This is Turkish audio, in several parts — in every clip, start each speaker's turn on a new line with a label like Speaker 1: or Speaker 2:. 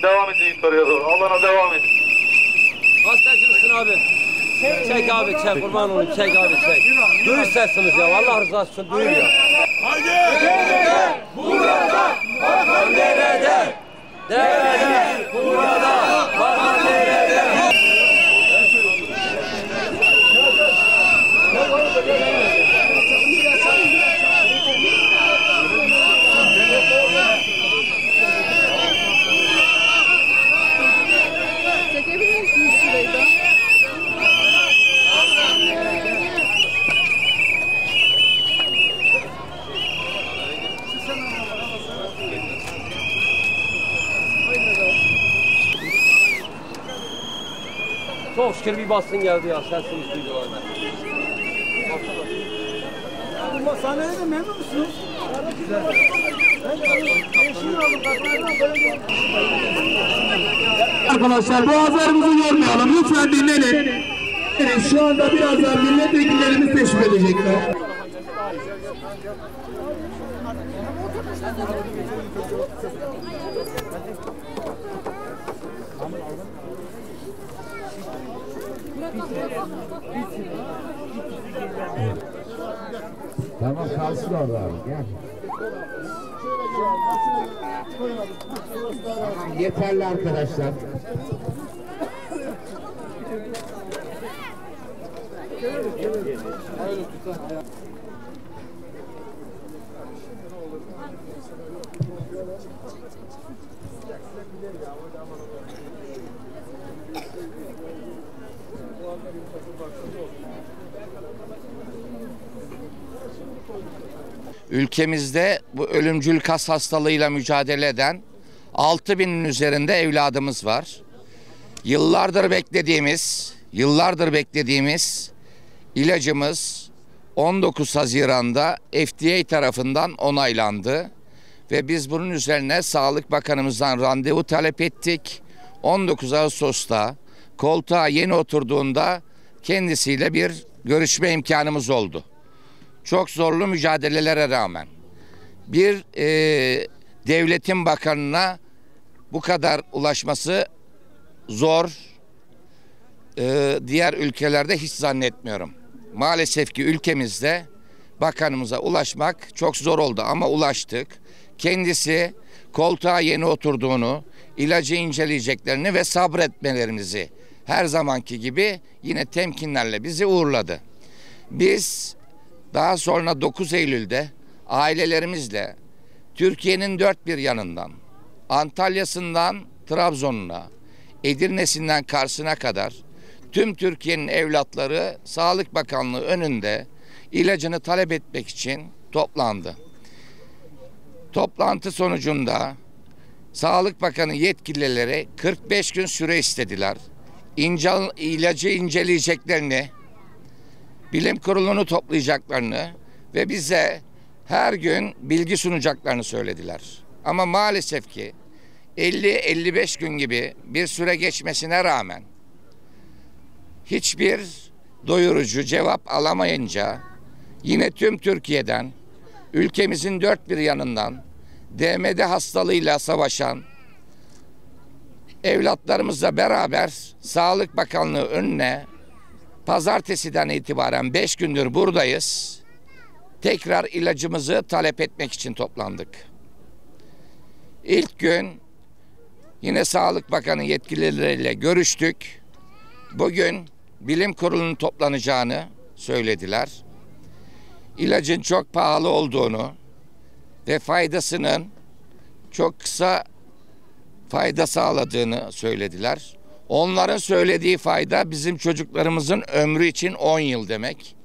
Speaker 1: devam edin yukarıya doğru. Alana devam edin.
Speaker 2: Hastacı mısın abi? Çek abi çek, kurban olayım, çek abi çek. Duyur sesiniz ya, Allah rızası için duyur ya.
Speaker 3: Haydi! Derede, burada, bakan derede.
Speaker 2: Derede, burada, bakan derede.
Speaker 4: Çekebilir misiniz şurayı da?
Speaker 2: Çok şükür bir basın geldi ya, sesimiz duyuyorlar.
Speaker 5: Bu sahnede de memnun musunuz? Arkadaşlar boğazlarımızı yormayalım. Lütfen dinlenin. Şu anda birazdan milletvekillerimiz teşrif edecekler.
Speaker 6: Tamam kalsın orada abi gel. Tamam yeterli arkadaşlar.
Speaker 7: Ülkemizde bu ölümcül kas hastalığıyla mücadele eden 6000'in üzerinde evladımız var. Yıllardır beklediğimiz ilacımız 19 Haziran'da FDA tarafından onaylandı. Ve biz bunun üzerine Sağlık Bakanımızdan randevu talep ettik. 19 Ağustos'ta koltuğa yeni oturduğunda kendisiyle bir görüşme imkanımız oldu. Çok zorlu mücadelelere rağmen bir devletin bakanına bu kadar ulaşması zor. Diğer ülkelerde hiç zannetmiyorum. Maalesef ki ülkemizde bakanımıza ulaşmak çok zor oldu ama ulaştık. Kendisi koltuğa yeni oturduğunu, ilacı inceleyeceklerini ve sabretmelerimizi her zamanki gibi yine temkinlerle bizi uğurladı. Biz daha sonra 9 Eylül'de ailelerimizle Türkiye'nin dört bir yanından, Antalya'sından Trabzon'una, Edirne'sinden Kars'ına kadar tüm Türkiye'nin evlatları Sağlık Bakanlığı önünde ilacını talep etmek için toplandı. Toplantı sonucunda Sağlık Bakanı yetkilileri 45 gün süre istediler. İlacı inceleyeceklerini, bilim kurulunu toplayacaklarını ve bize her gün bilgi sunacaklarını söylediler. Ama maalesef ki 50-55 gün gibi bir süre geçmesine rağmen hiçbir doyurucu cevap alamayınca yine tüm Türkiye'den, ülkemizin dört bir yanından DMD hastalığıyla savaşan evlatlarımızla beraber Sağlık Bakanlığı önüne pazartesiden itibaren 5 gündür buradayız. Tekrar ilacımızı talep etmek için toplandık. İlk gün yine Sağlık Bakanı yetkilileriyle görüştük. Bugün bilim kurulunun toplanacağını söylediler. İlacın çok pahalı olduğunu ve faydasının çok kısa fayda sağladığını söylediler. Onların söylediği fayda bizim çocuklarımızın ömrü için 10 yıl demek.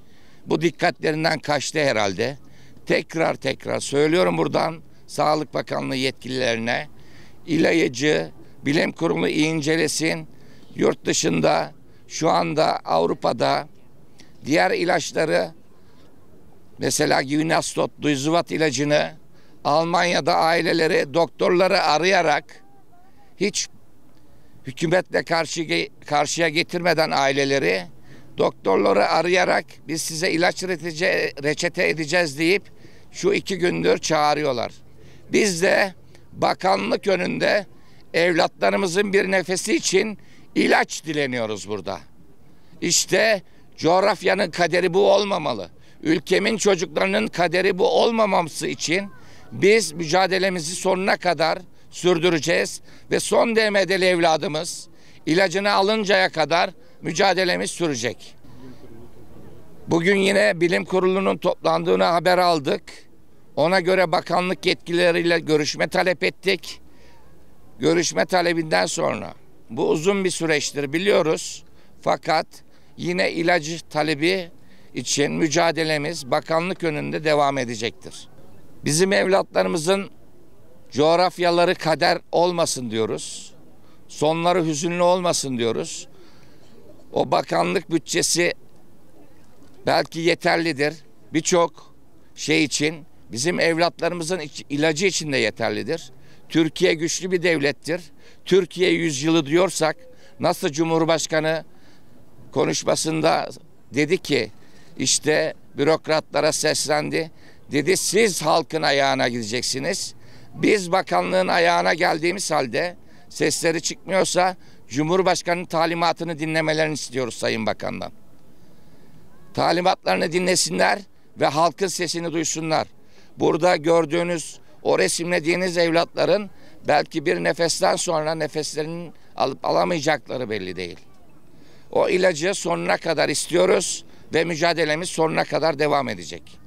Speaker 7: Bu dikkatlerinden kaçtı herhalde. Tekrar söylüyorum buradan Sağlık Bakanlığı yetkililerine. İlacı bilim kurulu incelesin. Yurt dışında şu anda Avrupa'da diğer ilaçları mesela Givinastot, Duyzuvat ilacını Almanya'da aileleri doktorları arayarak hiç hükümetle karşıya getirmeden aileleri doktorları arayarak biz size ilaç reçete edeceğiz deyip şu 2 gündür çağırıyorlar. Biz de bakanlık önünde evlatlarımızın bir nefesi için ilaç dileniyoruz burada. İşte coğrafyanın kaderi bu olmamalı. Ülkemin çocuklarının kaderi bu olmaması için biz mücadelemizi sonuna kadar sürdüreceğiz ve son DMD'li evladımız ilacını alıncaya kadar mücadelemiz sürecek. Bugün yine bilim kurulunun toplandığını haber aldık. Ona göre bakanlık yetkilileriyle görüşme talep ettik. Görüşme talebinden sonra bu uzun bir süreçtir biliyoruz. Fakat yine ilacı talebi için mücadelemiz bakanlık önünde devam edecektir. Bizim evlatlarımızın coğrafyaları kader olmasın diyoruz. Sonları hüzünlü olmasın diyoruz. O bakanlık bütçesi belki yeterlidir. Birçok şey için bizim evlatlarımızın ilacı için de yeterlidir. Türkiye güçlü bir devlettir. Türkiye yüzyılı diyorsak nasıl Cumhurbaşkanı konuşmasında dedi ki işte bürokratlara seslendi. Dedi siz halkın ayağına gideceksiniz. Biz bakanlığın ayağına geldiğimiz halde sesleri çıkmıyorsa Cumhurbaşkanı'nın talimatını dinlemelerini istiyoruz Sayın Bakan'dan. Talimatlarını dinlesinler ve halkın sesini duysunlar. Burada gördüğünüz o resimlediğiniz evlatların belki bir nefesten sonra nefeslerinin alıp alamayacakları belli değil. O ilacı sonuna kadar istiyoruz ve mücadelemiz sonuna kadar devam edecek.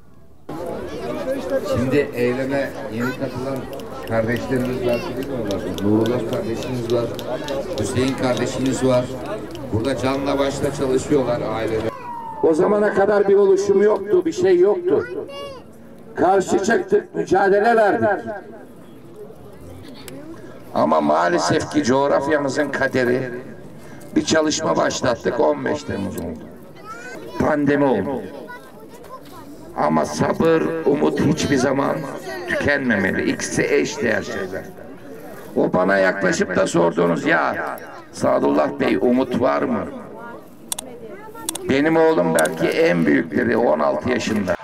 Speaker 6: Şimdi eyleme yeni katılan kardeşlerimiz var, bilmiyorlar. Nurullah kardeşimiz var, Hüseyin kardeşimiz var. Burada canla başla çalışıyorlar aileler.
Speaker 5: O zamana kadar bir oluşum yoktu, bir şey yoktu. Karşı çıktık, mücadele verdik.
Speaker 7: Ama maalesef ki coğrafyamızın kaderi, bir çalışma başlattık, 15 Temmuz oldu. Pandemi oldu. Ama sabır, umut hiçbir zaman tükenmemeli. İkisi eşdeğer şeyler. O bana yaklaşıp da sorduğunuz ya Sadullah Bey umut var mı? Benim oğlum belki en büyükleri 16 yaşında.